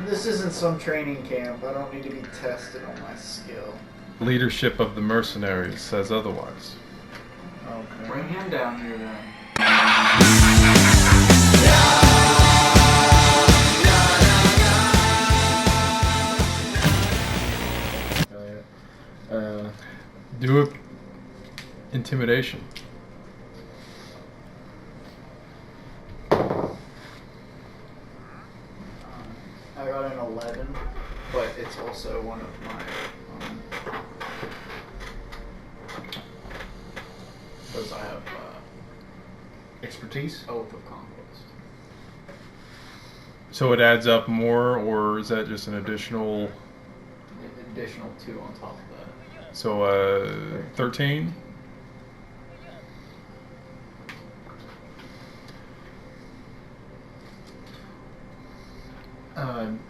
This isn't some training camp. I don't need to be tested on my skill. Leadership of the mercenaries says otherwise. Okay. Bring him down here then. Do a intimidation. I got an 11, but it's also one of my because I have expertise. Oath of Conquest. So it adds up more, or is that just an additional? An additional 2 on top of that. So 13.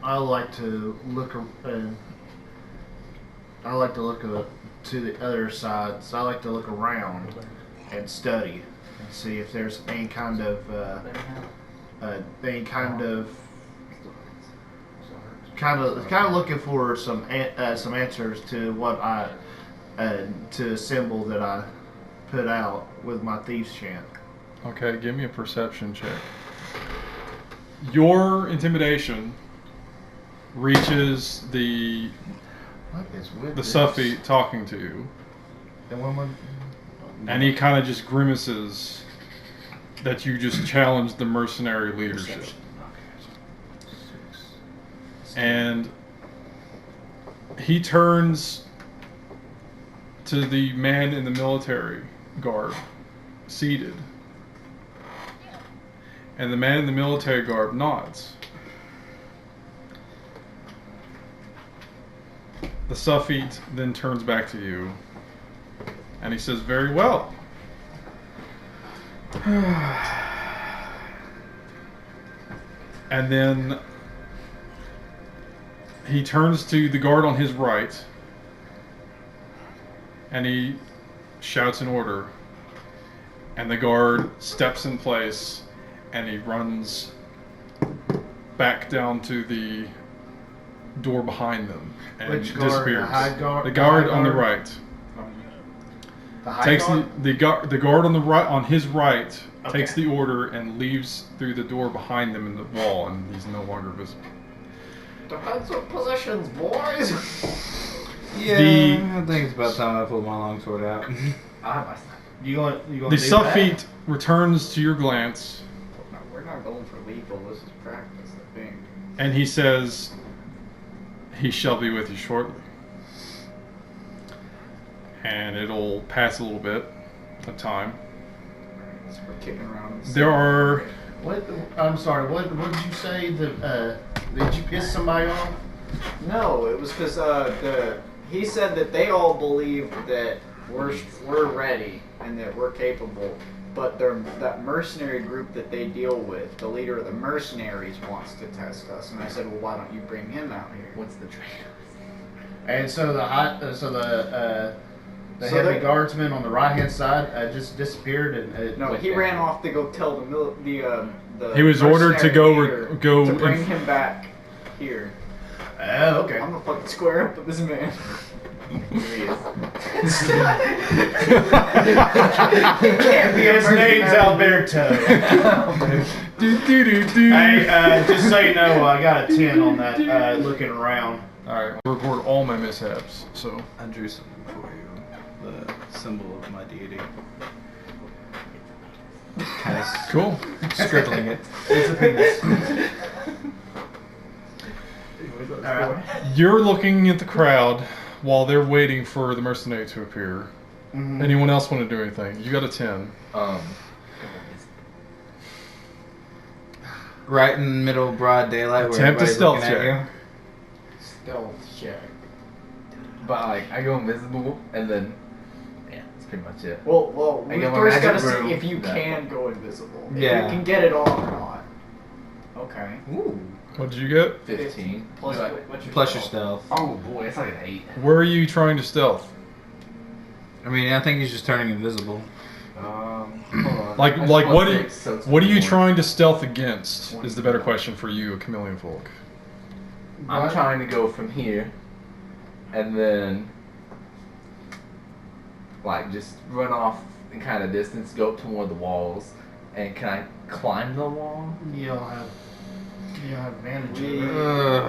I like to look. I like to look to the other side. So I like to look around and study and see if there's any kind of looking for some answers to what I to a symbol that I put out with my thieves chant. Okay, give me a perception check. Your intimidation reaches the Suffy talking to you, and he kind of just grimaces that you just challenged the mercenary leadership. And he turns to the man in the military garb, seated. And the man in the military garb nods. The Suffete then turns back to you, and he says, "Very well. And then he turns to the guard on his right, and he shouts an order, and the guard steps in place, and he runs back down to the door behind them and Which guard? disappears. The guard on the right takes the guard on the right, on his right, takes the order and leaves through the door behind them in the wall, and he's no longer visible. Defensive positions, boys. Yeah, I think it's about time I pull my longsword out. I have my sniper. You gonna The do Suffete returns to your glance, No, we're not going for lethal. This is practice, I think. and he says, "He shall be with you shortly." And it'll pass a little bit of time. So we're kicking around. There are... What? I'm sorry. What did you say? Did you piss somebody off? No, it was because he said that they all believe that we're ready and that we're capable, but that mercenary group that they deal with, the leader of the mercenaries, wants to test us. And I said, well, why don't you bring him out here? What's the trade? And so the heavy guardsman on the right hand side just disappeared and No, he ran off to go tell the He was ordered to go leader to bring him back here. Oh, okay. I'm gonna fucking square up with this man. His name's Alberto. Hey, just so you know, I got a 10 on that. Looking around. Alright, I'll record all my mishaps, so... I drew something for you. The symbol of my deity. Kind of Cool. scribbling it. It's a penis. Alright. You're looking at the crowd while they're waiting for the mercenary to appear. Mm-hmm. Anyone else want to do anything? You got a 10. Right in the middle of broad daylight where Attempt a everybody's stealth looking at check. you. Stealth check. But like, I go invisible, and then yeah, that's pretty much it. Well, I we got my first gotta magic see room. if you That can go invisible. If Yeah. you can get it on or not. Okay. Ooh, What did you get? 15. Plus, Like, what's your Plus your stealth. oh boy, it's like an 8. Where are you trying to stealth? I mean, I think he's just turning invisible. Hold on. Like I just what want are you, 6, so it's what are you 24. trying to stealth against? Is the better question for you, a chameleon folk. I'm What? trying to go from here, and then like just run off in kind of distance, go up to one of the walls, and can I climb the wall? You don't have advantage. We- over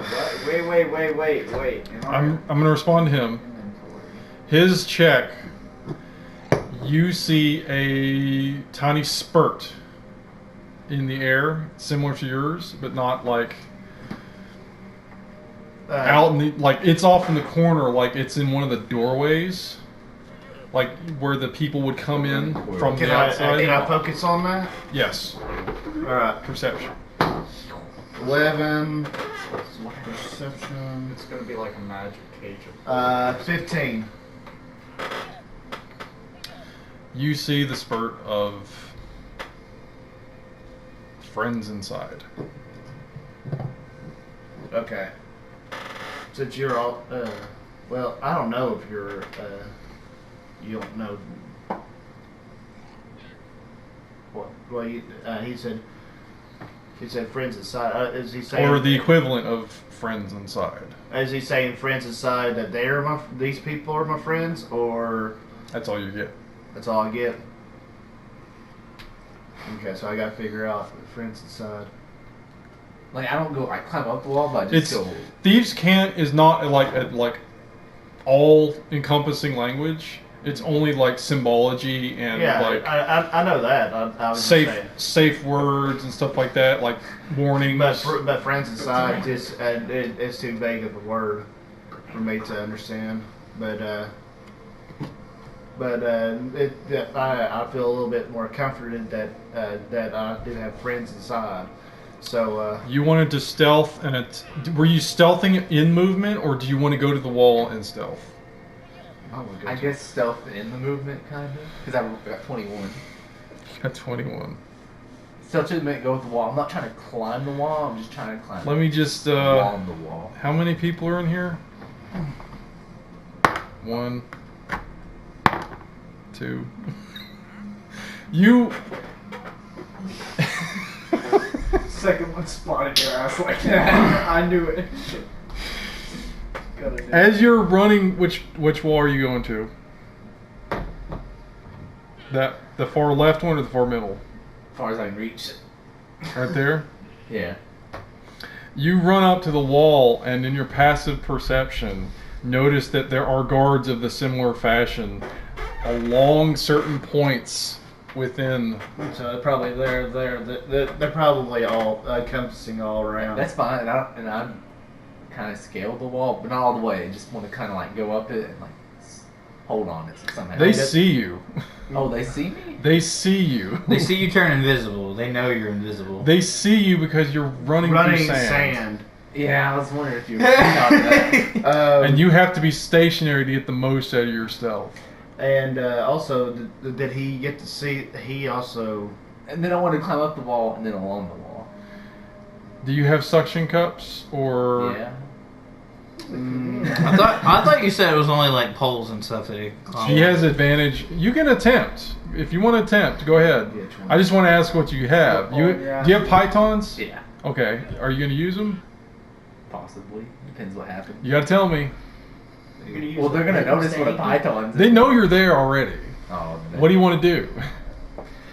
it. Wait. I'm gonna respond to him. His check. You see a tiny spurt in the air, similar to yours, but not like out in the like. It's off in the corner, like it's in one of the doorways, like where the people would come in from Can the outside. I focus on that? Yes, All right. perception. 11 perception. It's gonna be like a magic cage. 15. You see the spurt of friends inside. Okay. Since you're all, well, I don't know if you're, you don't know. What? Well, he said friends inside. Is he saying? Or the equivalent of friends inside. Is he saying friends inside that these people are my friends, or That's all you get. that's all I get? Okay, so I gotta figure out the friends inside. Like I don't go, I climb up the wall, but I just It's go. thieves' cant is not like all encompassing language. It's only like symbology and Yeah, like I know that. I was just safe saying. safe words and stuff like that, like warnings. But friends inside just it's too vague of a word for me to understand. I feel a little bit more comforted that I do have friends inside. So You wanted to stealth, and were you stealthing in movement, or do you want to go to the wall in stealth? I guess stealth in the movement, kind of, because I got 21. You got 21. Stealth should go with the wall. I'm not trying to climb the wall. I'm just trying to climb. Let me just. the wall on the wall. How many people are in here? 1, 2. You. Second one spotted your ass like that. I knew it. As you're running, which wall are you going to? The far left one or the far middle? As far as I can reach. Right there? Yeah. You run up to the wall, and in your passive perception, notice that there are guards of the similar fashion along certain points within. So they're probably all encompassing all around. That's fine, and I'm kind of scale the wall, but not all the way. I just want to kind of like go up it and like hold on it somehow. They see you. Oh, they see me? They see you. They see you turn invisible. They know you're invisible. They see you because you're running through sand. Yeah, I was wondering if you were thinking that. And you have to be stationary to get the most out of your stealth. And also, did he get to see? He also. And then I wanted to climb up the wall and then along the wall. Do you have suction cups or? Yeah. I thought you said it was only like poles and stuff that he. She has advantage. You can attempt if you want to attempt. Go ahead. Yeah, 20. I just want to ask what you have. Do you have pythons? Yeah. Okay. Are you going to use them? Possibly. Depends what happens. You got to tell me. Well, they're gonna notice what a python's. They know you're there already. Oh. What do you want to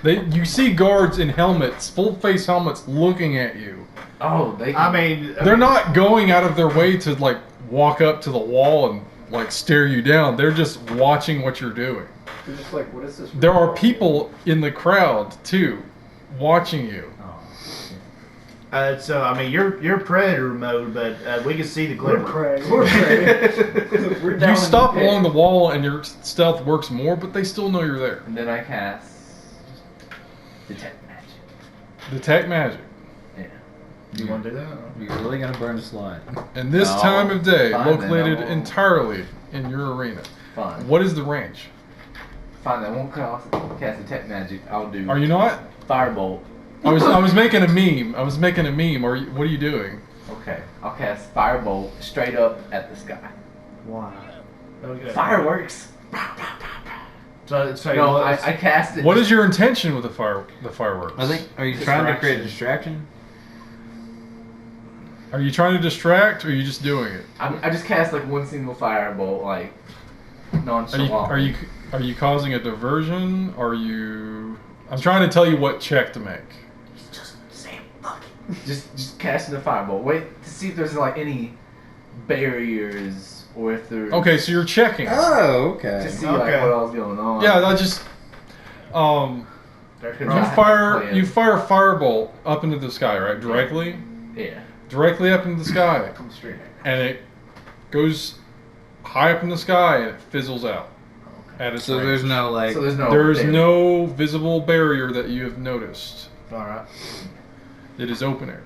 do? You see guards in helmets, full face helmets, looking at you. Oh, they. I mean, They're not going out of their way to like walk up to the wall and like stare you down. They're just watching what you're doing. You're just like, what is this? There are people in the crowd too, watching you. So I mean, you're predator mode, but we can see the glimmer. We're prey. You stop along the wall and your stealth works more, but they still know you're there. And then I cast detect magic. Detect magic. Yeah. You want to do that? You're really gonna burn the slide. And this No, time of day, fine, located then I won't. entirely in your arena. Fine. What is the range? Fine. I won't cast detect magic. I'll do. Are you not? Firebolt? I was making a meme. What are you doing? Okay. I'll cast firebolt straight up at the sky. Wow. Okay. Fireworks. So No, I cast it. What is your intention with the fireworks? I think. Are you trying to create a distraction? Are you trying to distract, or are you just doing it? I just cast like one single firebolt, like Are nonchalantly. you causing a diversion? Are you? I'm trying to tell you what check to make. Just say fuck it. Just casting the firebolt. Wait to see if there's like any barriers or if there's. Okay, so you're checking. Oh, okay. To see like what else going on. Yeah, I just you fire a firebolt up into the sky, right? Directly. Yeah. Directly up into the sky, Come straight. and it goes high up in the sky and it fizzles out. At its So range. there's no like. So there's no. There's barrier. no visible barrier that you have noticed. All right. It is open air.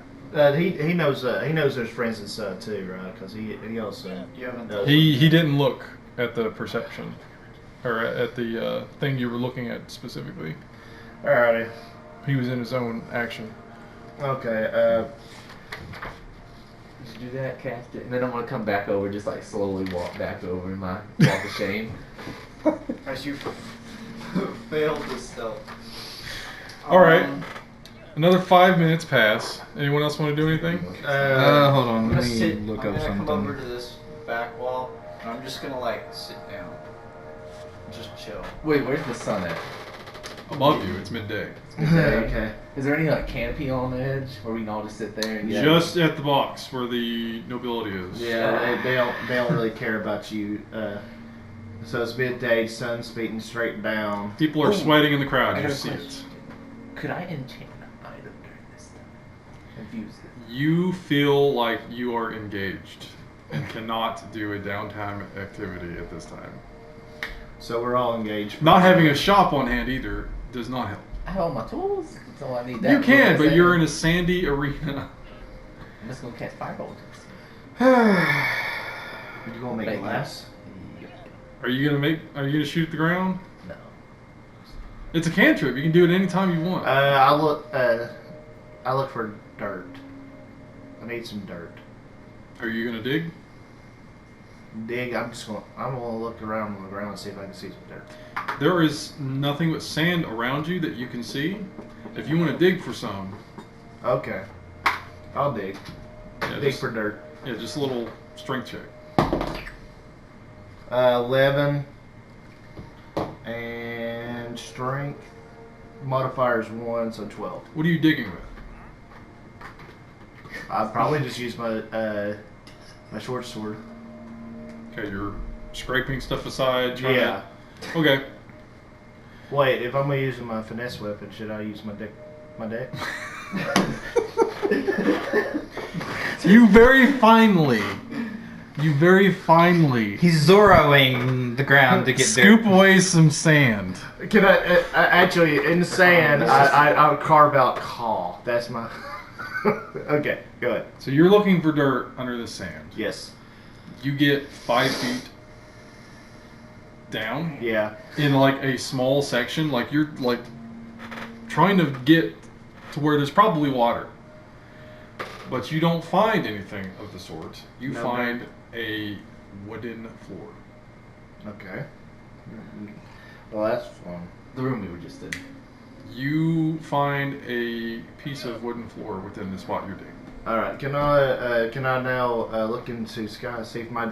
He knows there's friends inside too, right? Because he also You haven't. He didn't look at the perception, or at the thing you were looking at specifically. Alrighty. He was in his own action. Okay. Did you do that, cast it, and then I'm gonna come back over, just like slowly walk back over in my walk of shame. As you failed this stealth. All right. Another 5 minutes pass. Anyone else want to do anything? Hold I'm on. gonna Let me sit. look I'm up gonna come over something. to this back wall, and I'm just gonna like sit down, just chill. Wait, where's the sun at? Above you, it's midday. Okay. Is there any like canopy on the edge where we can all just sit there and get Just at the box where the nobility is. Yeah, they don't really care about you. So it's midday, sun's beating straight down. People are Ooh. sweating in the crowd. I You got a see it. question. Could I enchant an item during this time? Confuse it. You feel like you are engaged and cannot do a downtime activity at this time. So we're all engaged. Not having a shop on hand either does not help. I have all my tools, so I need that. You can, for but you're in a. a sandy arena. I'm just gonna cast firebolt. You gonna make glass? Are you gonna shoot at the ground? No. It's a cantrip. You can do it anytime you want. I look for dirt. I need some dirt. Are you gonna dig? Dig. I'm gonna look around on the ground and see if I can see some dirt. There is nothing but sand around you that you can see. If you want to dig for some, Okay. I'll dig. yeah, Dig just, for dirt. yeah, just a little strength check. 11 and strength modifier is 1, so 12. What are you digging with? I'll probably just use my my short sword. Okay, you're scraping stuff aside. Trying Yeah. To, okay. Wait, if I'm gonna use my finesse weapon, should I use my deck? My deck? You very finely. He's Zorroing the ground to get Scoop dirt. away some sand. Can I actually in the sand? I'll carve out call. That's my. Okay, go ahead. So you're looking for dirt under the sand. Yes. You get 5 feet down Yeah. in like a small section. Like you're like trying to get to where there's probably water. But you don't find anything of the sort. You No. find a wooden floor. Okay. Well, that's fun. The room we were just in. You find a piece of wooden floor within the spot you're digging. All right. Can I now look into sky see if my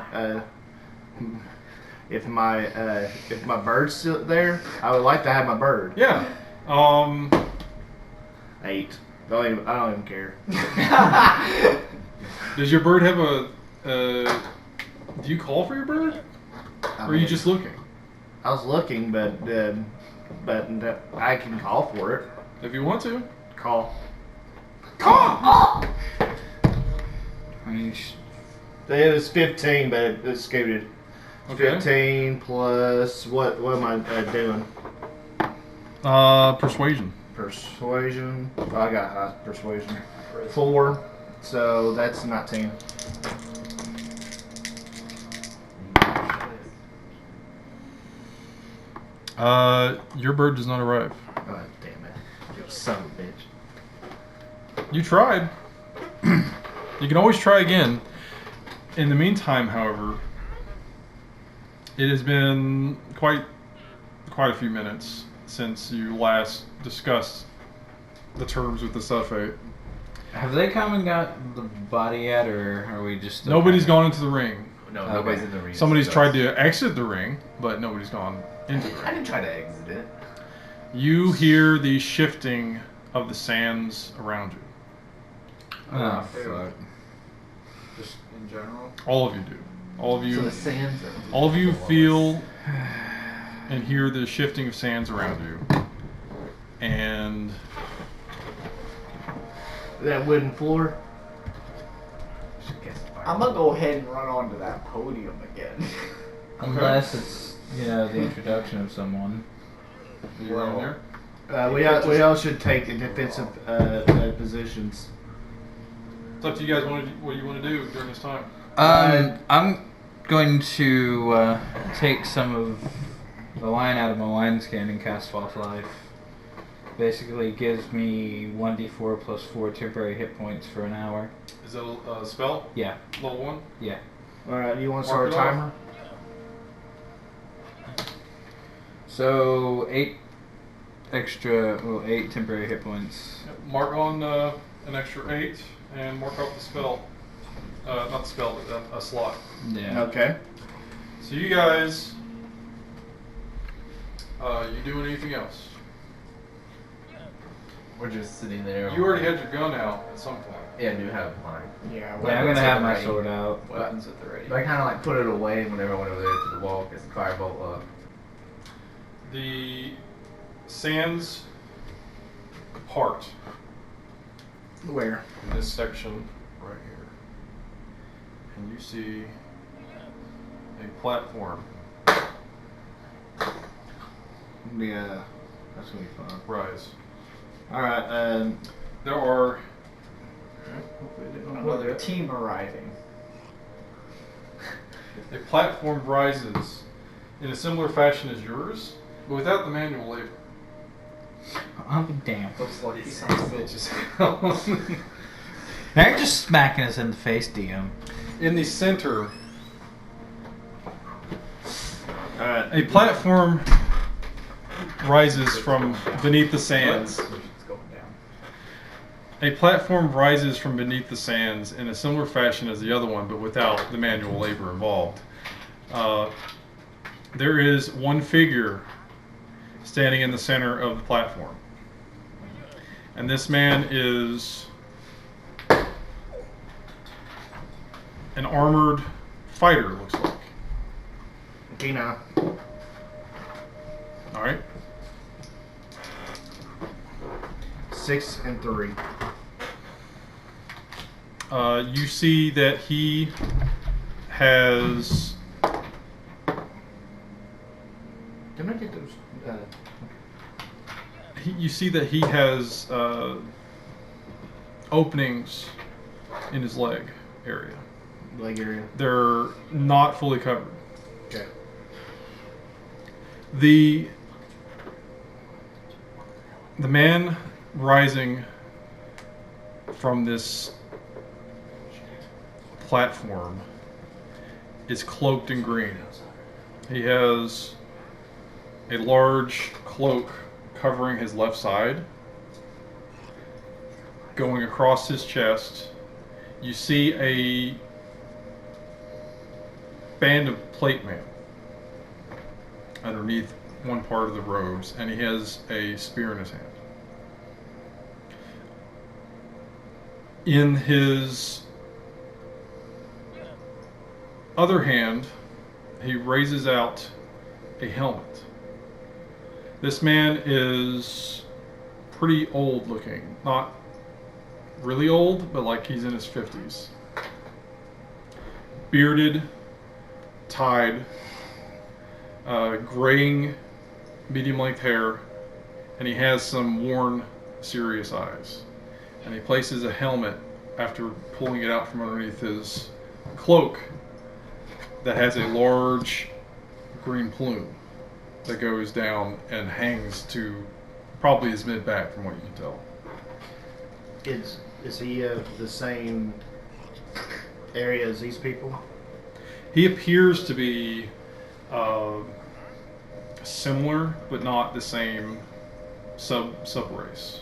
bird's still there? I would like to have my bird. Yeah. 8. I don't even care. Does your bird have a? Do you call for your bird, or are you just looking? I was looking, but I can call for it. If you want to. Call. I mean, It was 15, but it scooted. Okay. 15 plus what am I doing? Persuasion. Persuasion. Oh, I got high persuasion. 4. So that's 19. Your bird does not arrive. Oh, damn it. You son of a bitch. You tried. You can always try again. In the meantime, however, it has been quite a few minutes since you last discussed the terms with the Suffate. Have they come and got the body yet, or are we just still Nobody's kinda- gone into the ring. No, Okay. nobody's in the ring. Somebody's tried to exit the ring, but nobody's gone into the I ring. didn't try to exit it. You hear the shifting of the sands around you. Oh, Ew. fuck. Just in general. All of you do. All of So you. the sands are. All of you below us. feel and hear the shifting of sands around you. And That wooden floor. Should guess fire. I'm gonna go ahead and run onto that podium again. Unless it's, the introduction of someone. you run in there. We all should take defensive positions. It's up to you guys what you want to do during this time. I'm going to take some of the line out of my line scan and cast False Life. Basically gives me 1d4 plus 4 temporary hit points for an hour. Is that a spell? Yeah, Level 1? yeah. All right, you want to Mark start a it timer? So 8 temporary hit points. Mark on an extra 8 and mark off the spell. Not the spell, but a slot. Yeah. Okay. So you guys, you doing anything else? We're just sitting there. You already had your gun out at some point. Yeah, I do have mine. Yeah, Yeah, I'm Weapons gonna at have the my ready. sword out. weapons at the ready. But I kind of like put it away whenever I went over there to the wall because the firebolt up. The sands part Where? in this section right here. And you see a platform Yeah, that's gonna be fun. rise. All right. There are Another team arriving. a platform rises in a similar fashion as yours, but without the manual labor. I'll be damned. Those lucky sons of bitches. Now you're just smacking us in the face, DM. In the center, All right. a platform rises from beneath the sands. It's going down. A platform rises from beneath the sands in a similar fashion as the other one, but without the manual labor involved. There is one figure standing in the center of the platform. And this man is an armored fighter, looks like. Okay, now. All right. 6 and 3. You see that he has Didn't I get those? you see that he has openings in his leg area. Leg area. They're not fully covered. Okay. The man rising from this platform is cloaked in green. He has a large cloak covering his left side. Going across his chest, you see a band of plate mail underneath one part of the robes, and he has a spear in his hand. In his other hand, he raises out a helmet. This man is pretty old looking. Not really old, but like he's in his 50s. Bearded, tied, graying, medium-length hair, and he has some worn, serious eyes. And he places a helmet after pulling it out from underneath his cloak that has a large green plume that goes down and hangs to probably his mid-back from what you can tell. Is he of the same area as these people? He appears to be similar, but not the same sub race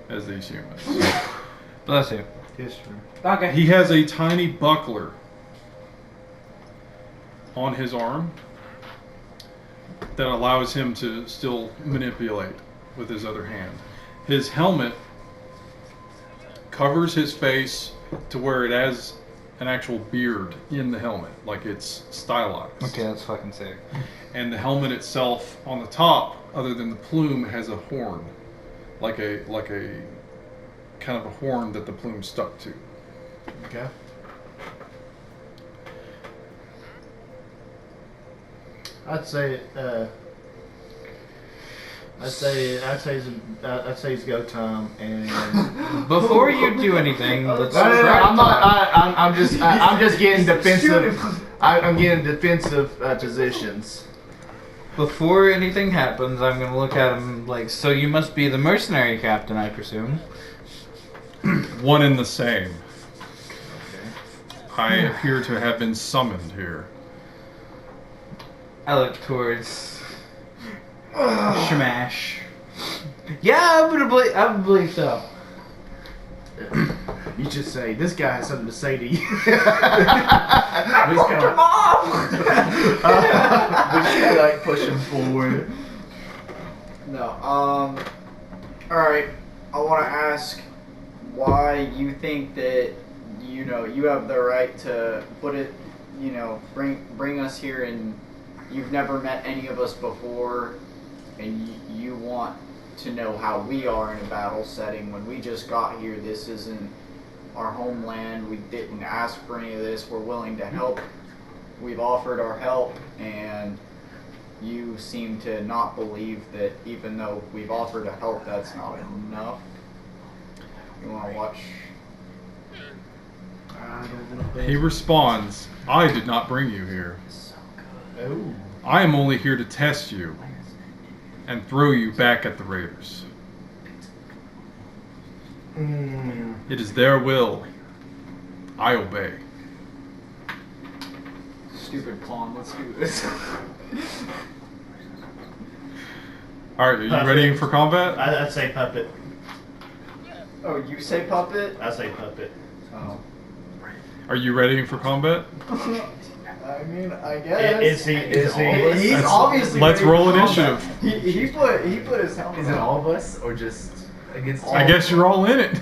as these humans. Bless you. History. Okay. He has a tiny buckler on his arm that allows him to still manipulate with his other hand. His helmet covers his face to where it has an actual beard in the helmet, like it's stylized. Okay, that's fucking sick. And the helmet itself on the top, other than the plume, has a horn, like a kind of a horn that the plume stuck to. Okay. I'd say it's go time, and Before you do anything, let's no, I'm not. talk. I'm just getting defensive. I'm getting defensive positions. Before anything happens, I'm gonna look at him like, so you must be the mercenary captain, I presume. One and the same. I appear to have been summoned here. I look towards Shamash. Yeah, I would believe so. You just say this guy has something to say to you. We just gotta like push him forward. No. Alright. I want to ask why you think that, you know, you have the right to put it, you know, bring us here, and you've never met any of us before, and you want to know how we are in a battle setting when we just got here. This isn't our homeland. We didn't ask for any of this. We're willing to help. We've offered our help, and you seem to not believe that even though we've offered to help, that's not enough. You want to watch? He responds, I did not bring you here. Oh. I am only here to test you and throw you back at the Raiders. It is their will. I obey. Stupid pawn. Let's do this. Alright, are you ready for combat? I'd say puppet. Oh, you say puppet? I say puppet. Oh. Are you ready for combat? I mean, I guess. Is he? He's obviously. Let's ready roll for initiative. combat. He put his helmet Is it on. all of us or just against? I guess you're all in it.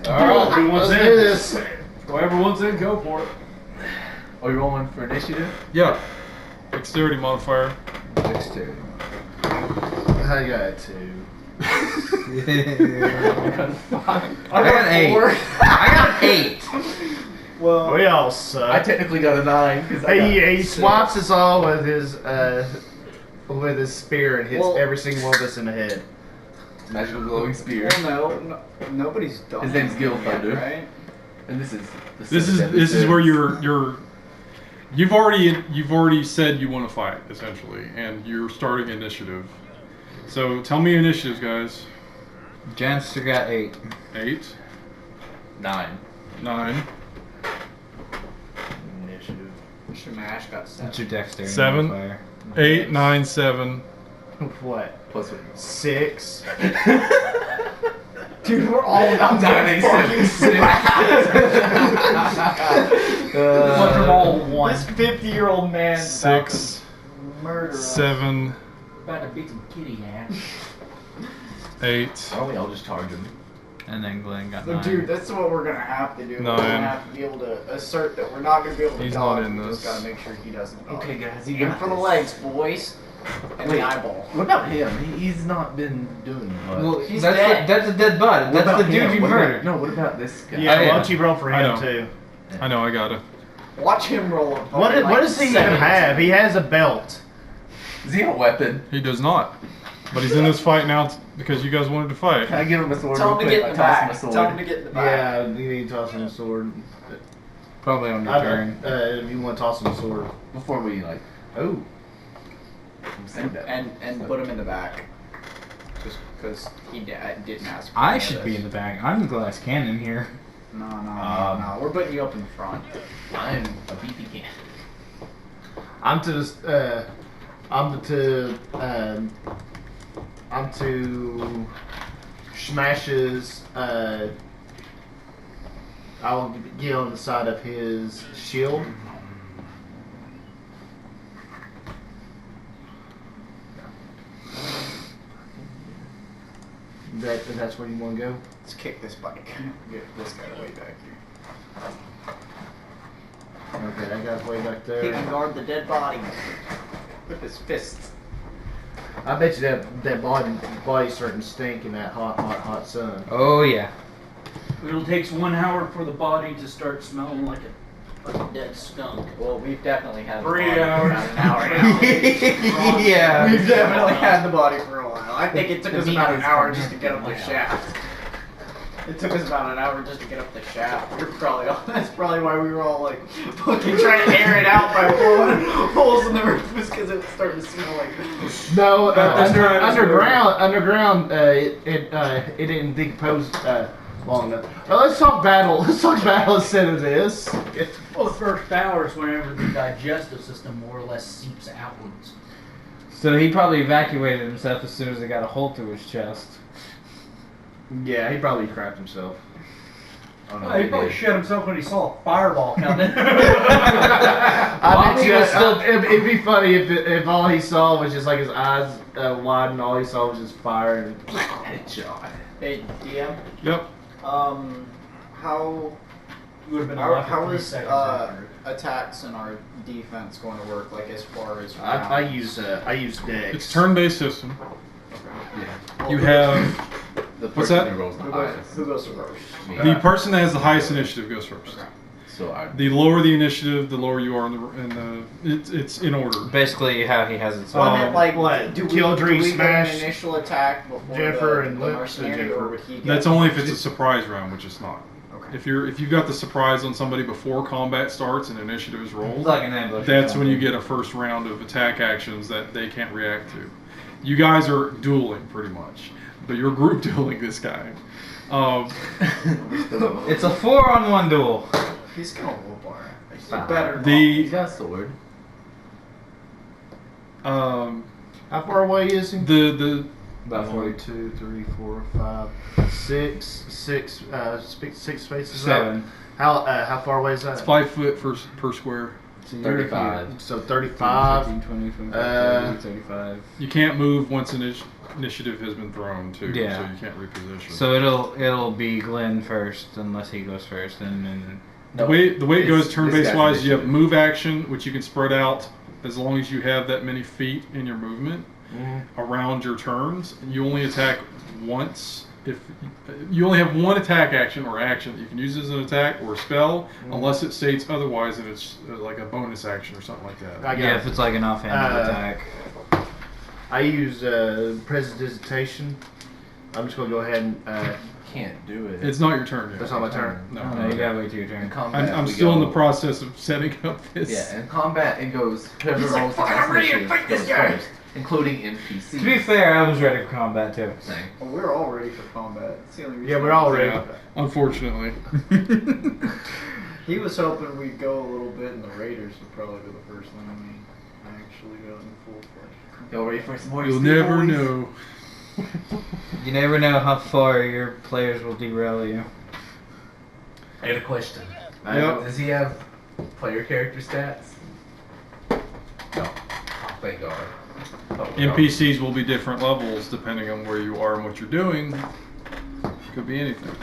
Alright, who wants Let's in? do this. Whoever wants in, go for it. Are you rolling for initiative? Yeah. Dexterity modifier. Dexterity. I got 2. I got an 8. I got an 8. Well, We all suck. I technically got a 9 because He swipes us all with his spear and hits Well- every single one of us in the head. magical glowing spear. well, no, nobody's done. His name's Gil anything yet, Thunder. right? And this is This is where you've already said you want to fight, essentially, and you're starting initiative. So tell me initiatives, guys. Janster got 8. 8, 9. 9, Initiative. Shamash got 7. That's your dexterity 7, modifier. 8, 9, 7. What? Plus 6. Dude, we're all about to Nine, fucking What's from all one? This 50-year-old man 6, murder us. 7, About to beat some kitty ass. 8. Why don't we all just charge him? And then Glenn got So, 9. dude, that's what we're gonna have to do. We're 9. gonna have to be able to assert that we're not gonna be able to He's dodge. not in We just this. gotta make sure he doesn't dodge. Okay, guys, you Aim got for the this. legs, boys, and Wait. the eyeball. What about him? He's not been doing much. Well, He's that's dead. that's a dead body. What That's about the dude him? you What about- murdered. No, what about this guy? Yeah, why yeah. don't you roll for I him know. too? I know, I got it. Watch him roll up. What does he even have? He has a belt. Is he a weapon? He does not. But he's in this fight now because you guys wanted to fight. Can I give him a sword Tell real him to quick? get in the I toss him back. a sword. Tell him to get in the back. Yeah, you need to toss him a sword. Probably on your I- turn. if you want to toss him a sword. Before we like Oh. send that. And put him in the back. Just because he didn't ask for I any of should be this. in the back. I'm the glass cannon here. No. We're putting you up in the front. I'm a beefy can. I'm to Smash's I'll get on the side of his shield. That's where you want to go? Let's kick this bike. Get this guy way back here. Okay, that guy's way back He there. can guard the dead body with his fists. I bet you that body's starting to stink in that hot sun. Oh yeah. It takes 1 hour for the body to start smelling like a dead skunk. Well, we've definitely had the 3 body hours. for about an hour now. Yeah. We've definitely had the body for a while. I think it took The us meat about an is hour coming just to get up the in. shaft. It took us about an hour just to get up the shaft. We're probably that's probably why we were all like fucking trying to air it out by blowing holes in the roof, was because it was starting to smell like. No, That's right, that's underground, it didn't decompose long enough. Let's talk battle. Let's talk battle instead of this. Well, the first hour is whenever the digestive system more or less seeps outwards. So he probably evacuated himself as soon as it got a hole through his chest. Yeah, he probably crapped himself. Oh, no, He probably shit himself when he saw a fireball coming. I bet he you, was still- it'd be funny if all he saw was just like his eyes wide and all he saw was just fire and headshot. Hey, DM. Yep. How You would have been alive for how 3 is seconds after. attacks and our defense going to work? Like as far as I rounds? use Dex. It's turn-based system. Well, You who- have The What's person that? that rolls the Who goes, highest. who goes first? Me. the person that has the highest initiative goes first. So I. The lower the initiative, the lower you are it's in order. Basically, how he has it. So I meant like, what? do Killjoy, we get Smash, an initial attack before Jennifer the and Luke, mercenary, Jennifer. or would he get? That's only if it's a surprise round, which it's not. Okay. If you've got the surprise on somebody before combat starts and initiative is rolled, It's like an ambush. that's when you get a first round of attack actions that they can't react to. You guys are dueling pretty much, but you're group dueling this guy. It's a 4-on-1 duel. He's gonna whoop our ass. He's Fine. better. He's got a sword. Um, How far away is he? the About 40. 2, 3, 4, 5, 6, 6 spaces. 7. How far away is that? it's 5 foot per square. So you're 35. So 35. 15, 20, 25, 30, 35. You can't move once initiative has been thrown too, Yeah. so you can't reposition. So it'll be Glenn first, unless he goes first, and then the way it goes This turn-based guy's wise, you have initiative. move action, which you can spread out as long as you have that many feet in your movement around your turns. You only attack once. If you only have one attack action or action that you can use as an attack or a spell, unless it states otherwise, and it's like a bonus action or something like that. I got yeah, it. if it's like an offhand attack. I use Prestidigitation. I'm just gonna go ahead and. Can't do it. It's not your turn yet. That's not my turn. No. No, you gotta wait till your In turn. combat, I'm we still in go- the process of setting up this. Yeah, in combat it goes whoever He's like, rolls the "Fuck, I'm highest ready to initiative fight this goes guy." first, including To be NPCs. fair, I was ready for combat too. Same. Well, we're all ready for combat. It's the only reason Yeah, we're all ready. Yeah, unfortunately. He was hoping we'd go a little bit, and the Raiders would probably be the first one we actually go in full fledged. Y'all ready for some more? You'll Steel never Boys? know. You never know how far your players will derail you. I got a question. Yep. Does he have player character stats? No. Oh, thank God. Oh, no. NPCs will be different levels depending on where you are and what you're doing. Could be anything.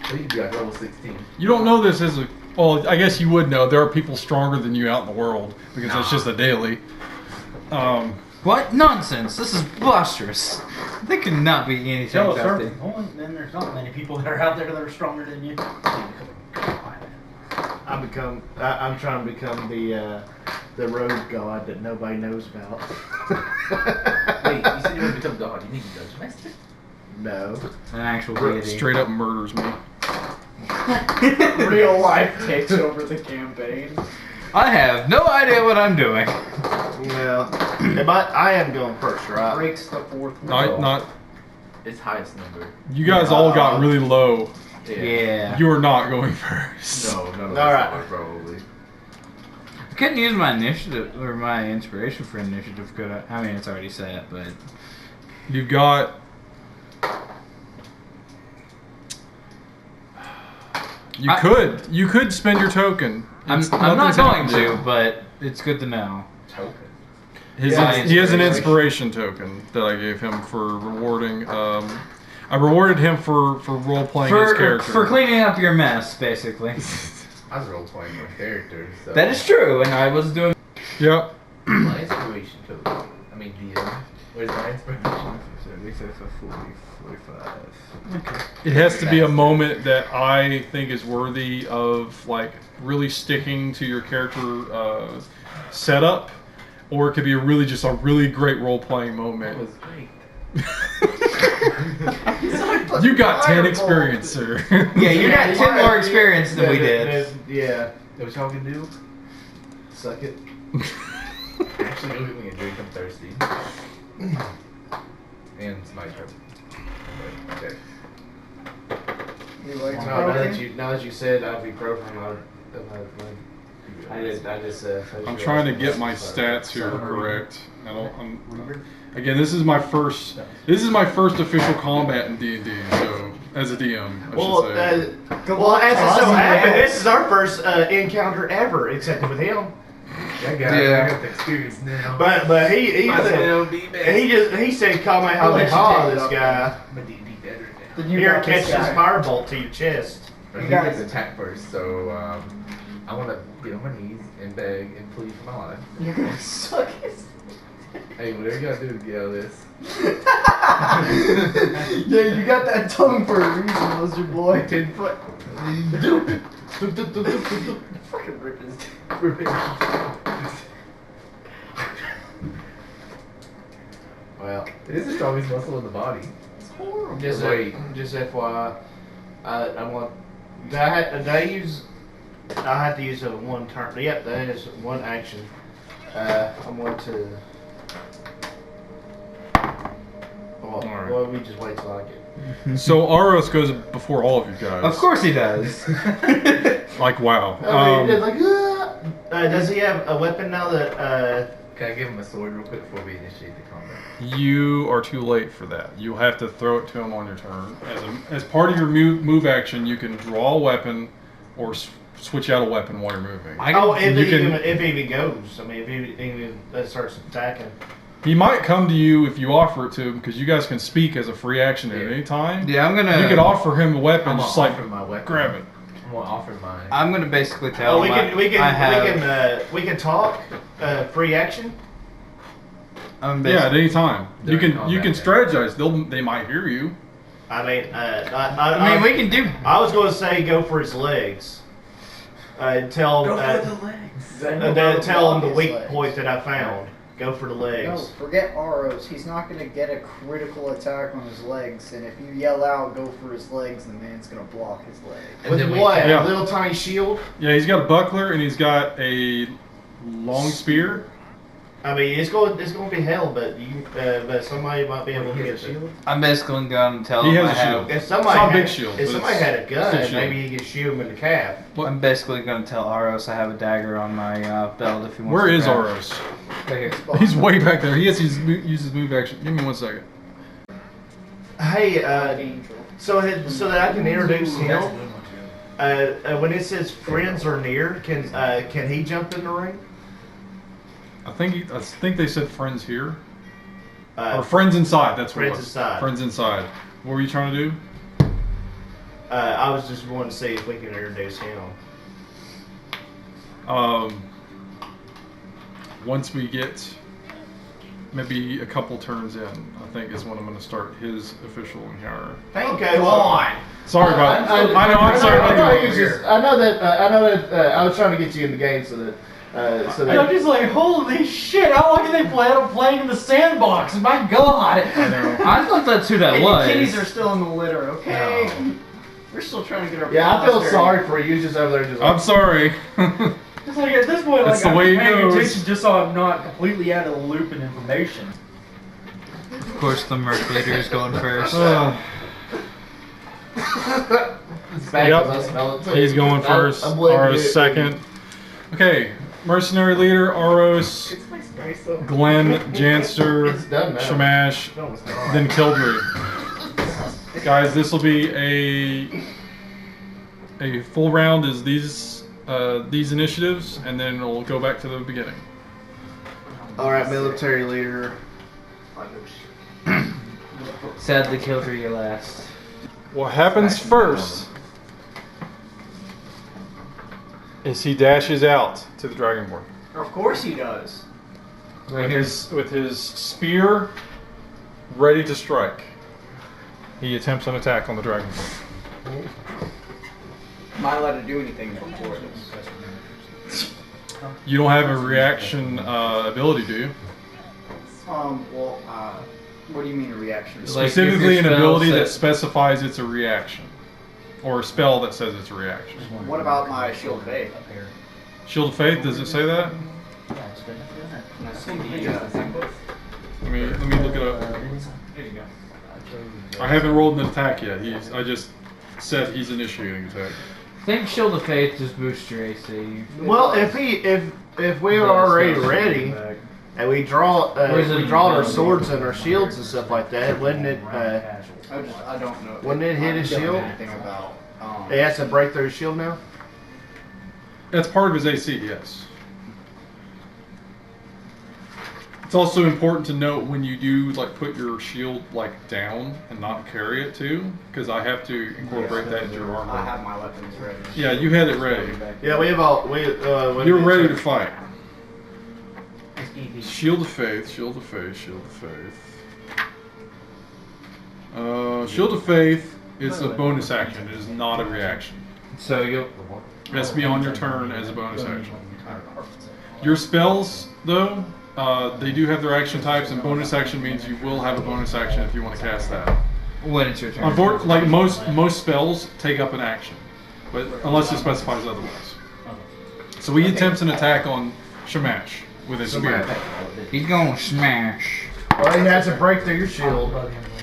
So he'd be like level 16. You don't know this as a. Well, I guess you would know. There are people stronger than you out in the world because that's just a daily. What nonsense! This is preposterous. There cannot be anything Tell us, about sir. it. Well, then there's not many people that are out there that are stronger than you. I'm trying to become the road god that nobody knows about. Wait, you said you want to become God. You need to judge master? No. An actual deity. Straight up murders me. Real life takes over the campaign. I have no idea what I'm doing. Well, I am going first, right? Breaks the fourth wall. Not. It's highest number. You guys all got really low. Yeah. You are not going first. No, none of All us right. are probably. I couldn't use my initiative or my inspiration for initiative, could I? I mean, it's already set, but You've You could spend your token. I'm not Nothing's going happened to, but it's good to know. Token. He has an inspiration token that I gave him for rewarding. I rewarded him for role playing his character. For cleaning up your mess, basically. I was role playing my character. So. That is true, and I was doing. Yep. My inspiration token. I mean, where's my inspiration? It has to be a moment that I think is worthy of like really sticking to your character setup, or it could be just a really great role playing moment. That was great. You got 10 experience, sir. Yeah, you got 10 more experience than we did. Yeah. That what y'all can do? Suck it. Actually, go get me a drink. I'm thirsty. And it's my turn. Okay. You like Now that you said ibuprofen, I'm trying to get my stats here correct. Again, this is my first official combat in D&D. So as a DM, I should say. As it so happened, this is our first encounter ever, except with him. I got the experience now. But he said, Kamehameha, this guy. But D&D better now. Here, catch this firebolt to your chest. He gets attacked first, so I want to get on my knees and beg and plead for my life. You're gonna suck his. Hey, whatever you gotta do to get out of this. Yeah, you got that tongue for a reason, was your boy. 10 foot. Fucking rip his Well, it is the strongest muscle in the body. It's horrible. Just FYI, I want. Did I have to use a one turn. Yep, that is one action. I'm going to. Well, we just wait till I get. So Aros goes before all of you guys. Of course he does. Like wow. Does he have a weapon now that? Can I give him a sword real quick before we initiate the combat? You are too late for that. You'll have to throw it to him on your turn. As part of your move action, you can draw a weapon or switch out a weapon while you're moving. If he even goes. I mean, if he even starts attacking. He might come to you if you offer it to him, because you guys can speak as a free action at any time. Yeah, I'm gonna. You could offer him a weapon, just like my weapon. grab it. I'm gonna offer mine. I'm gonna basically tell we him. we can talk. Free action. Yeah, at any time. You During can combat, strategize. They might hear you. I mean, I mean, we can do. I was going to say go for his legs. Tell Go for the legs. tell him the weak point that I found. Go for the No, legs. forget Aros. He's not going to get a critical attack on his legs, and if you yell out, go for his legs, the man's going to block his leg. And then With we- what? Yeah. A little tiny shield? Yeah, he's got a buckler and he's got a long spear. I mean, it's going to be hell, but but somebody might be able to He get has a shield? I'm basically going to tell He him has I a have. shield. If It's somebody not a had, big shield, if but somebody it's had a gun, still a shield. maybe he could shoot him in the calf. I'm basically going to tell Aros I have a dagger on my belt if he wants Where to is grab it. Aros? Right here. He's way back there. He has his move action. Give me 1 second. Hey, Angel. so that I can introduce him. When it says friends are near, can he jump in the ring? I think they said friends here. Uh, Or friends inside. That's what friends it was. inside. Friends inside. What were you trying to do? I was just wanting to see if we can introduce him. Once we get maybe a couple turns in, I think is when I'm going to start his official encounter. Okay, well, Sorry about. I know. I'm sorry about that. I know that. I was trying to get you in the game so that. And I'm just like, holy shit, how long did they plan on playing in the sandbox? My god! I know. I thought that's who that And was. your kitties are still in the litter, okay? We're still trying to get our Yeah, I feel monastery. sorry for you. Just over there, just. I'm sorry. It's like, at this point, That's like, the way I'm it paying goes. attention just so I'm not completely out of the loop in information. Of course, the Merc Leader is going first. Yep. He's going first. I'm blaming Aros you. second. Okay, mercenary leader Aros, It's my story, so. Glenn, Janster, It's done now. Shamash, No, it's not. then Kildry. Guys, this will be a full round is these initiatives, and then we'll go back to the beginning. All right, military leader. Sadly, killed her your last. What happens first is he dashes out to the dragonborn. Of course he does. Right With his spear ready to strike. He attempts an attack on the dragonborn. Am I allowed to do anything before this? You don't have a reaction ability, do you? What do you mean a reaction? Like, Specifically if an your spell ability that says- specifies it's a reaction. Or a spell that says it's a reaction. What about my shield of faith? Shield of Faith, does it say that? Can I see the thing? Let me look it up. There you go. I haven't rolled an attack yet. I just said he's initiating attack. I think Shield of Faith just boosts your AC. Well, if we are already ready and we draw our swords and our shields and stuff like that, wouldn't it? I don't know. Wouldn't it hit his I don't know shield? anything about. He has to break through his shield now. That's part of his AC, yes. It's also important to note when you do like put your shield like down and not carry it too, because I have to incorporate that into your I armor. have my weapons ready. Yeah, you had it ready. Yeah, we have all. You're ready to fight. Shield of Faith, Shield of Faith, Shield of Faith. Shield of Faith is a bonus action. It is not a reaction. So you'll. It has to be on your turn as a bonus action. Your spells, though, they do have their action types, and bonus action means you will have a bonus action if you want to cast that. When it's your turn. Like most spells take up an action, but unless it specifies otherwise. So he attempts an attack on Shamash with his spear. He's gonna smash. Well, he has to break through your shield,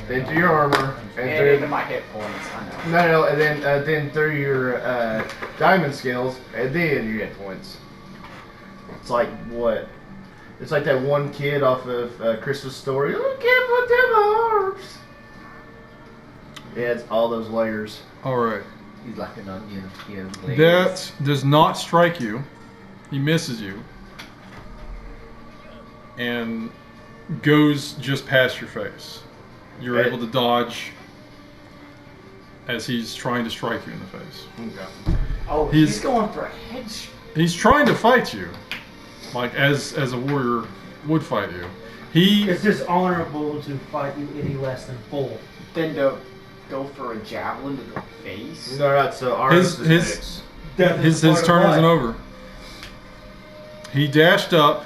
into your armor, And and into through. my hit points. I know. No, and then through your diamond skills, and then your hit points. It's like what? It's like that one kid off of Christmas Story. Oh, can't put them arms. Yeah, it's all those layers. All right. He's like an onion. That does not strike you. He misses you. And goes just past your face. You're Okay. able to dodge as he's trying to strike you in the face. Okay. Oh, He's- he's going for a headshot. He's trying to fight you. Like as a warrior would fight you. He It's dishonorable to fight you any less than full. Then to go for a javelin to the face. All right, so ours is his next. Death is his part of turn life. isn't over. He dashed up.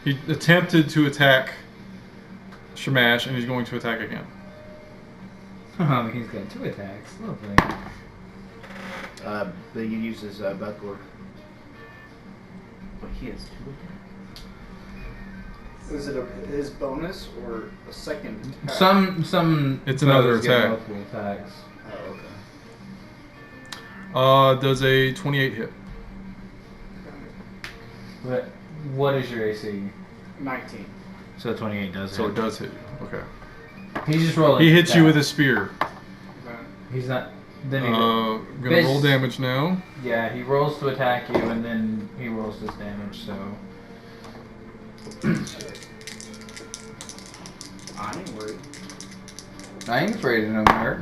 He attempted to attack Shamash, and he's going to attack again. Oh, he's got 2 attacks. Lovely. That he uses buckler. But he has 2 Is it his bonus or a second attack? Some. It's another brothers get attack. multiple attacks. Oh, okay. Does a 28 hit? What is your AC? 19. So 28 does. So hit. it does hit you. Okay. He's just rolling. He hits you with a. a spear. He's not. Then he. Gonna This- roll damage now. Yeah, he rolls to attack you, and then he rolls his damage. So. I ain't worried. I ain't afraid of no hurt.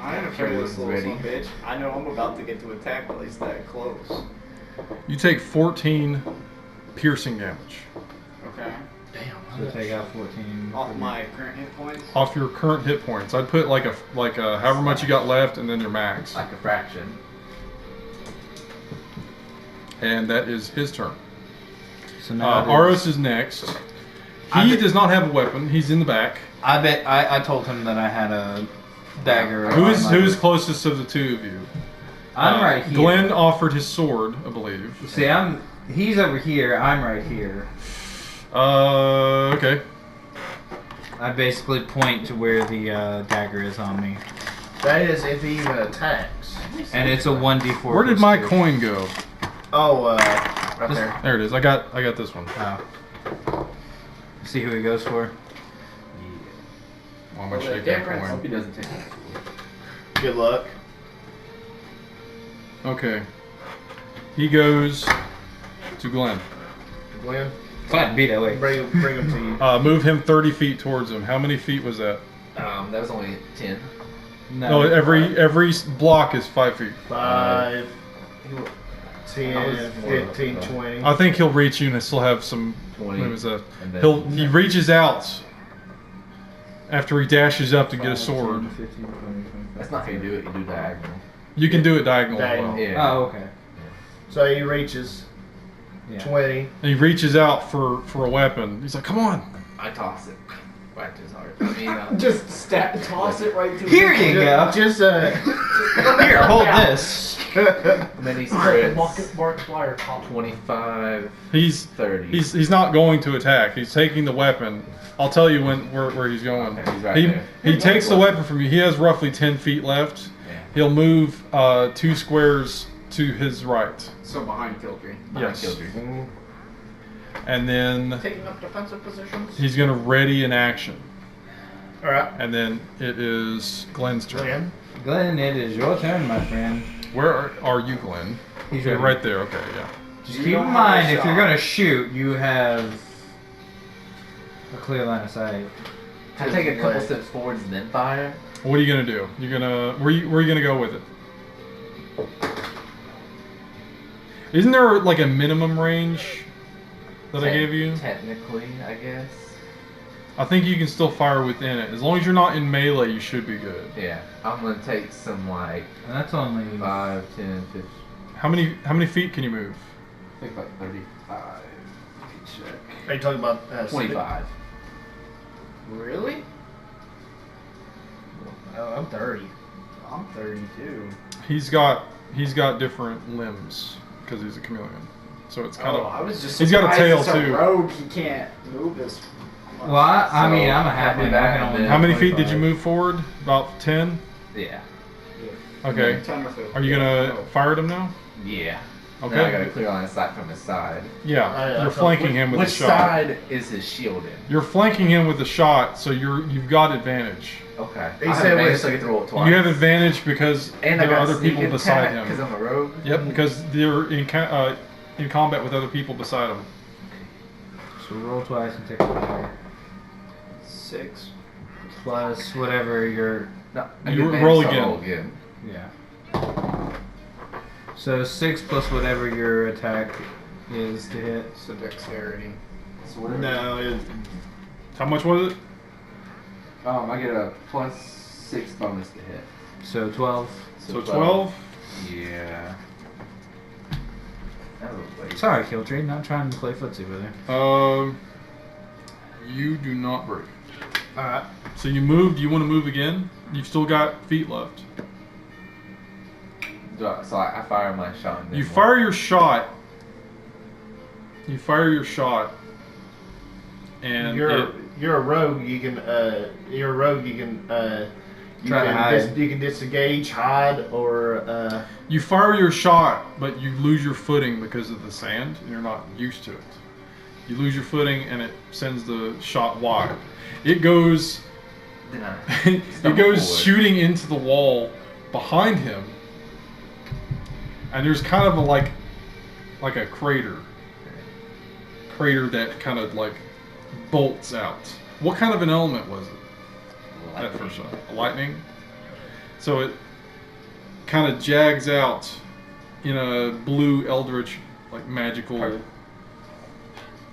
I ain't afraid of this little Ready. son of a bitch. I know I'm about to get to attack while he's that close. You take 14 piercing damage Okay. So take out 14. Off my current hit points. off your current hit points. I'd put like a however much you got left, and then your max. like a fraction. And that is his turn. So now it is- Aros is next. He does not have a weapon. He's in the back. I bet I told him that I had a dagger. Who's closest of the two of you? I'm right here. Glenn offered his sword, I believe. See, he's over here. I'm right here. Okay. I basically point to where the dagger is on me, That is if he even attacks. and it's a 1d4. Where did plus my 2. coin go? Oh, right there. There it is. I got this one. Oh. See who he goes for. Well, I'm gonna Well, the shake that difference- coin. Hope he doesn't take it. Good luck. Okay. He goes to Glenn. Glenn, Fine, beat it. Wait. bring him to you. Move him 30 feet towards him. How many feet was that? That was only 10. No, every block is 5 feet. 5, I was 10, more 15, of a- 20. I think he'll reach you and still have some. 20, What was that? and then- He reaches out after he dashes up to get a sword. That's not how you do it. You do diagonal. You can do it diagonal as Diagonal. well. Yeah. Oh, okay. So he reaches Yeah. 20. And he reaches out for a weapon. He's like, "Come on!" I toss it right to his heart. I mean, Just toss it right to Here his you go. Just Here, hold this. many It's like a spreads. Markiplier combo. 25, He's 30. he's not going to attack. He's taking the weapon. I'll tell you where he's going. Okay, he's right he there. he takes the weapon from you. He has roughly 10 feet left. Yeah. He'll move 2 squares to his right. So behind Kildry. Yes. Killed you. Mm, And then Taking up defensive positions. he's going to ready an action. all right. And then it is Glenn's turn. Glenn. Glenn, it is your turn, my friend. Where are you, Glenn? He's You're ready. right there. Okay, yeah. Just You keep in don't mind, have a if you're shot. gonna shoot, you have a clear line of sight. I take a couple Right. steps forwards and then fire. What are you gonna do? You're gonna where are you gonna go with it? Isn't there like a minimum range that I gave you? Technically, I guess. I think you can still fire within it. As long as you're not in melee, you should be good. Yeah. I'm gonna take some like And that's only 5, 10, 15. How many feet can you move? I think like 35. Check. Are you talking about 25. Really? Oh, I'm 30. I'm 32. He's got different limbs because he's a chameleon. So it's kind I of was just he's got a surprised tail, it's too. A rogue, he can't move as much. well. I mean, So, I'm a I do halfling. that, I can and only then- how many feet did 25. you move forward? About 10. Yeah. Okay. 10 or 15. Are you gonna fire at him now? Yeah. Okay. Now I got a clear line of sight from his side. Yeah, I you're thought- flanking him with Which a shot. side is his shield in? You're flanking him with a shot, so you've got advantage. Okay. He I said have advantage, with- so I get to roll it twice. You have advantage because And I there are got other people sneak beside attack because him. I'm a rogue. Yep, because they're in combat with other people beside him. So roll twice and take a fire. 6. Plus whatever your No, I You get advantage, roll so I again. roll again. yeah. So 6 plus whatever your attack is to hit. So dexterity. So whatever. No, How much was it? I get a +6 bonus to hit. So 12. So 12. Yeah. That was a waste. Sorry, Killtree, not trying to play footsie with her. You do not break. alright. So you moved. You want to move again? You've still got feet left. So I fire my shot. And then You what? fire your shot. You fire your shot, and You're a rogue. You can you're a rogue. You can Try to hide. you can disengage, hide, or you fire your shot, but you lose your footing because of the sand. And you're not used to it. You lose your footing, and it sends the shot wide. It goes. Then I It stumble goes forward. shooting into the wall behind him, and there's kind of like a crater that kind of like bolts out. What kind of an element was it? That first shot, lightning. So it kind of jags out in a blue eldritch, like magical Perfect.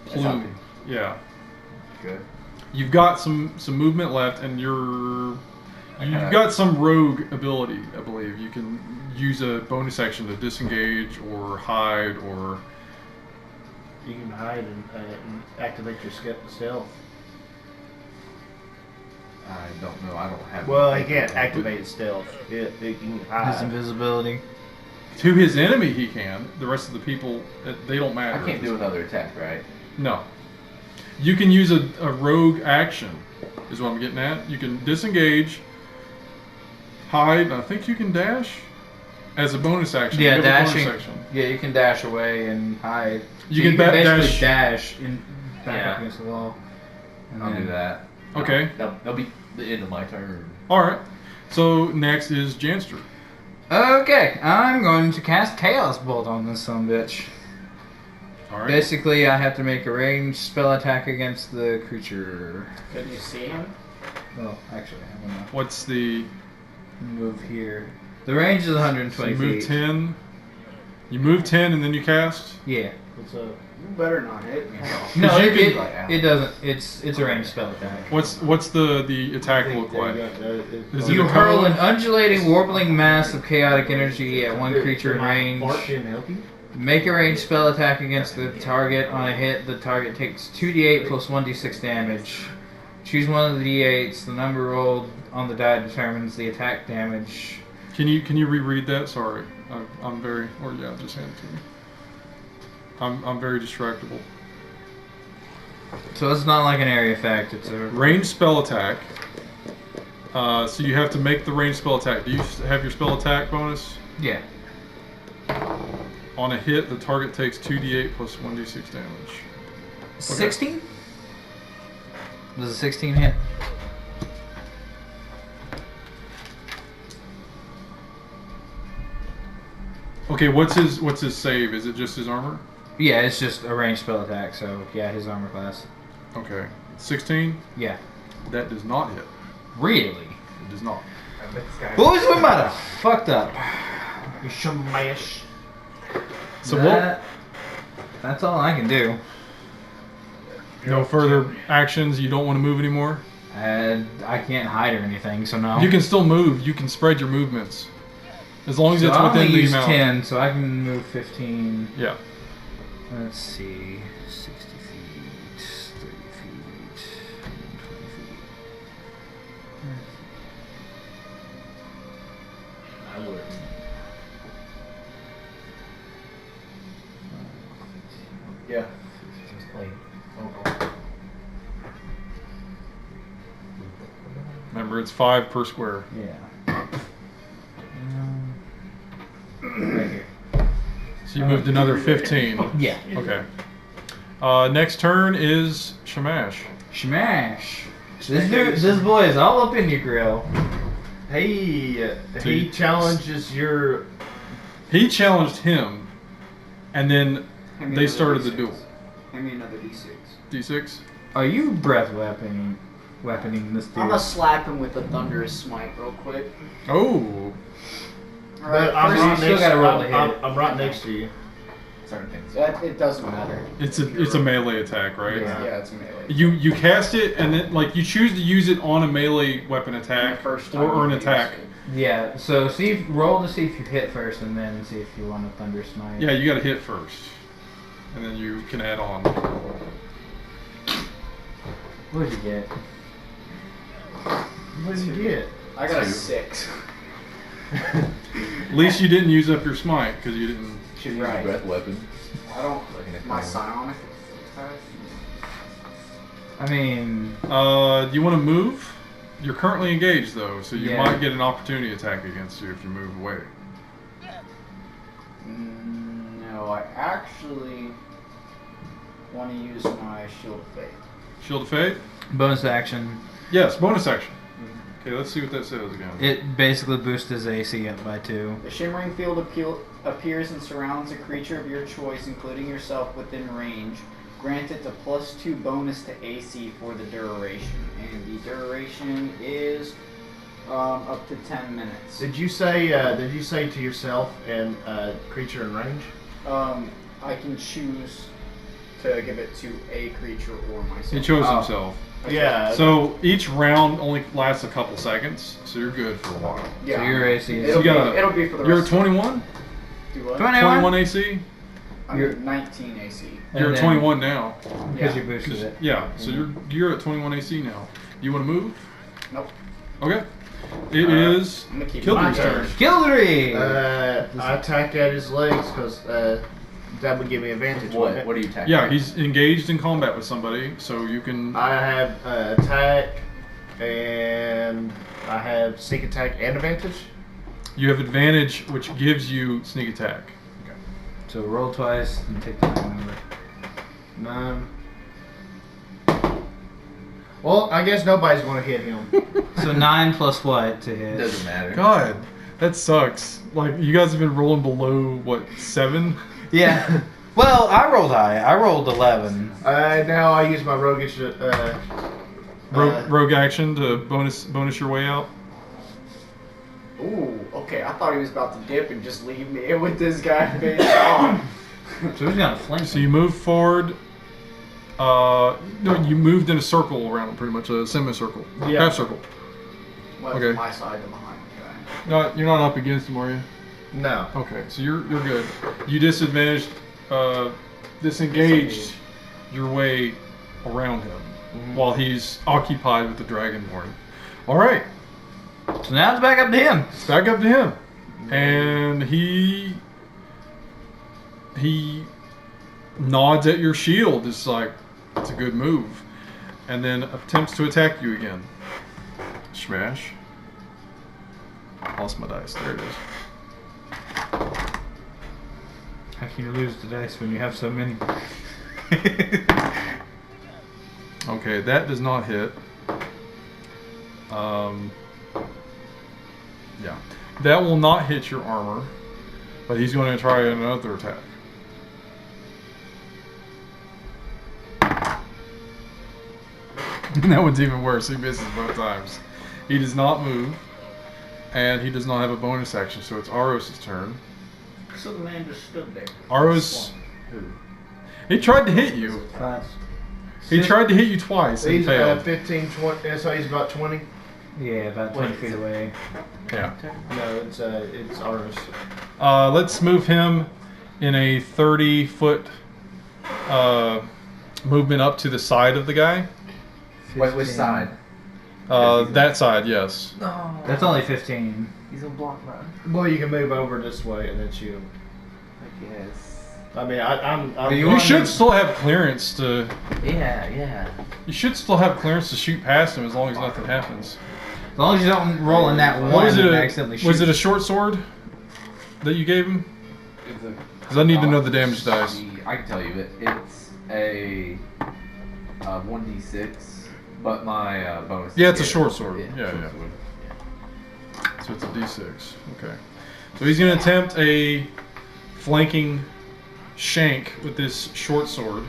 That's plume. helping. Yeah. Good. You've got some movement left, and you've Okay. got some rogue ability, I believe. You can use a bonus action to disengage or hide, or you can hide and activate your stealth. I don't know. I don't have. Well, he can't activate his stealth. It can His hide. invisibility. to his enemy he can. The rest of the people, they don't matter. I can't do another attack, right? No. You can use a rogue action, is what I'm getting at. You can disengage, hide, and I think you can dash as a bonus action. Yeah, You have a bonus dashing. action. Yeah, you can dash away and hide. You So can basically dash- dash in back Yeah. up against the wall. And I'll then- do that. Okay. That'll be the end of my turn. All right. So next is Janster. Okay, I'm going to cast Chaos Bolt on this sumbitch. Alright. Basically, I have to make a ranged spell attack against the creature. Can you see him? Well, actually, I don't know. What's the... Move here. The range is 120 So you move feet. 10. You move 10 and then you cast? Yeah. What's up? You better not hit me. No, you it, can- it doesn't. It's a ranged spell attack. What's the attack look like? Is it You a hurl cone? an undulating, warbling mass of chaotic energy at one creature in range. Bark didn't help you? Make a ranged spell attack against the target. On a hit, the target takes 2d8 plus 1d6 damage. Choose one of the d8s. The number rolled on the die determines the attack damage. Can you reread that? Sorry, I'm very. Or yeah, just hand it to me. I'm very distractible. So it's not like an area effect. It's a Ranged spell attack. So you have to make the ranged spell attack. Do you have your spell attack bonus? yeah. On a hit, the target takes 2d8 plus 1d6 damage. 16. Does a 16 hit? Okay, what's his save? Is it just his armor? Yeah, it's just a ranged spell attack. So yeah, his armor class. Okay, 16. Yeah. That does not hit. Really? It does not. Boys, we might have fucked up. You shamash. So what? That's all I can do. No further actions. You don't want to move anymore. And I can't hide or anything, so no. You can still move. You can spread your movements, as long as So it's I within only the use amount. 10, so I can move 15. Yeah. Let's see. 60 feet, 30 feet, 120 feet. I would. Yeah. Just like, Remember, it's 5 per square. Yeah. Right here. So you moved another 15. Yeah. Okay. Next turn is Shamash. Smash. This boy is all up in your grill. He challenges your. He challenged him, and then Hand me they another started the D6. duel. Hand me another D6. D6. Are you breath weaponing this dude? I'm gonna slap him with a thunderous smite real quick. Oh. But I'm first right you still next. gotta roll to hit I'm, it. I'm right next to you. certain things. It doesn't matter. It's a melee attack, right? Yeah, it's melee. You cast it, and then like you choose to use it on a melee weapon attack The first time or an you attack. use it. Yeah, so roll to see if you hit first, and then see if you want to thunder smite. Yeah, you got to hit first, and then you can add on. What did you get? What did you get? I got a Two. 6. At least you didn't use up your smite because you didn't. Should use Right. a breath weapon. I don't. Like an My economy. psionic attack. I mean, Do you want to move? You're currently engaged though, so you Yeah. might get an opportunity attack against you if you move away. No, I actually want to use my shield of faith. Shield of Fate? bonus action. Yes, bonus action. Okay, let's see what that says again. It basically boosts his AC up by 2. The shimmering field appears and surrounds a creature of your choice, including yourself, within range. Grant it a +2 bonus to AC for the duration, and the duration is up to 10 minutes. Did you say to yourself and creature in range? I can choose to give it to a creature or myself. He chose Oh. himself. Yeah. So each round only lasts a couple seconds, so you're good for a while. Yeah. So your AC is. It'll be for the You're rest at 21? Do what? 21 AC? I'm You're- at 19 AC. You're And at then- 21 now. Because Yeah. you boosted it. Yeah, so you're at 21 AC now. You want to move? Nope. Okay. It is I'm gonna keep Kildren's my turn. turn. Gildery! I attack at his legs because that would give me advantage. wouldn't it? What are you attacking? Yeah, he's engaged in combat with somebody, so you can. I have attack, and I have sneak attack and advantage. You have advantage, which gives you sneak attack. So roll twice and take the number. 9. Well, I guess nobody's going to hit him. So 9 plus what to hit? It doesn't matter. God, That sucks. Like, you guys have been rolling below, what, 7? Yeah. Well, I rolled high. I rolled 11. Now I use my roguish. Rogue action to bonus your way out. Ooh, okay. I thought he was about to dip and just leave me with this guy face on. So he's gonna flank. So you move forward. No, you moved in a circle around him, pretty much a semicircle, half circle. Well, Okay. my side to behind the guy. No, you're not up against him, are you? No. Okay, so you're good. You disengaged your way around him while he's occupied with the dragonborn. All right, So now it's back up to him. it's back up to him, and he nods at your shield. It's like it's a good move, and then attempts to attack you again. Smash. Lost my dice. There it is. How can you lose the dice when you have so many? Okay, that does not hit. Yeah. That will not hit your armor, but he's going to try another attack. That one's even worse. He misses both times. He does not move, and he does not have a bonus action, so it's Aros' turn. So the man just stood there. Aros, he tried to hit you. Fast. He tried to hit you twice and He's failed. 15, 20. So he's about 20. Yeah, about 20 feet away. Yeah. No, it's ours. Let's move him in a 30-foot movement up to the side of the guy. Wait, which side? That side, yes. No. That's only 15. He's on block mine. Well, you can move over this way and then shoot him. I guess. I mean, I'm You should still have clearance to. Yeah. You should still have clearance to shoot past him as long as nothing happens. As long as you don't roll in that What one was it? and accidentally shoot. Was it a short sword that you gave him? Because I need to know the damage dice. I can tell you it. It's a 1d6, but my bonus. Yeah, it's a is- short sword. Yeah. sword. So it's a d6. Okay. So he's going to attempt a flanking shank with this short sword.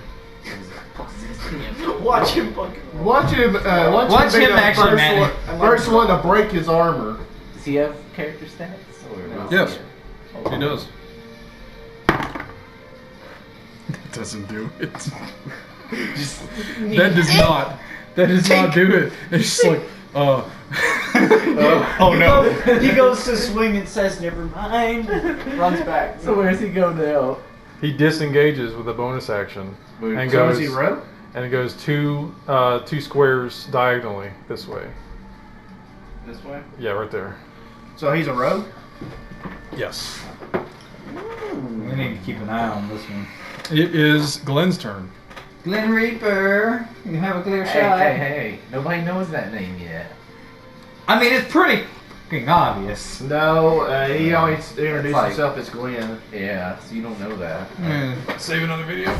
Watch him fucking. Watch him be him the actually first one to break his armor. Does he have character stats? Or Yes. He does. That doesn't do it. That does not. That does not do it. It's just like, oh no. He goes to swing and says, "Never mind." Runs back. So where does he go now? He disengages with a bonus action and So goes is he rogue? and it goes two squares diagonally this way. This way? Yeah, right there. So he's a rogue? Yes. We need to keep an eye on this one. It is Glenn's turn. Glen Reaper, you have a clear Hey, shot. hey. Nobody knows that name yet. I mean, it's pretty fucking obvious. No, he always introduced like- himself as Glenn. Yeah, so you don't know that. Mm. Save another video.